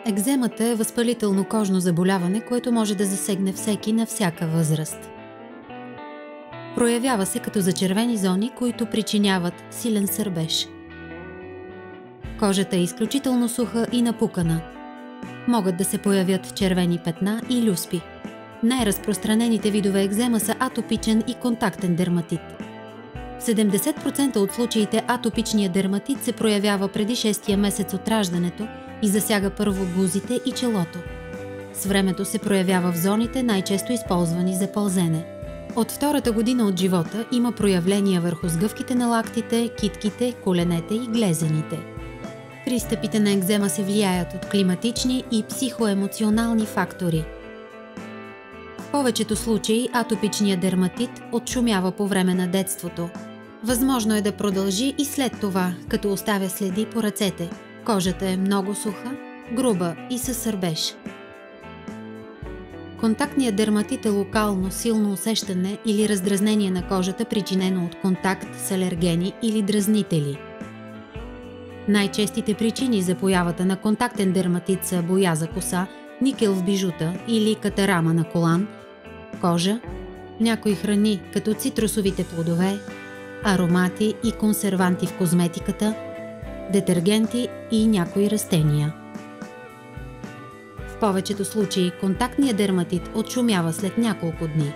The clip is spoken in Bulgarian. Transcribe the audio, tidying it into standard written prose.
Екземата е възпалително кожно заболяване, което може да засегне всеки на всяка възраст. Проявява се като зачервени зони, които причиняват силен сърбеж. Кожата е изключително суха и напукана. Могат да се появят червени петна и люспи. Най-разпространените видове екзема са атопичен и контактен дерматит. В 70% от случаите атопичният дерматит се проявява преди 6-я месец от раждането и засяга първо бузите и челото. С времето се проявява в зоните, най-често използвани за пълзене. От втората година от живота има проявления върху сгъвките на лактите, китките, коленете и глезените. Пристъпите на екзема се влияят от климатични и психоемоционални фактори. В повечето случаи атопичният дерматит отшумява по време на детството. Възможно е да продължи и след това, като оставя следи по ръцете. Кожата е много суха, груба и със сърбеж. Контактният дерматит е локално силно усещане или раздразнение на кожата, причинено от контакт с алергени или дразнители. Най-честите причини за появата на контактен дерматит са боя за коса, никел в бижута или катарама на колан, кожа, някои храни, като цитрусовите плодове, аромати и консерванти в козметиката, детергенти и някои растения. В повечето случаи контактният дерматит отшумява след няколко дни.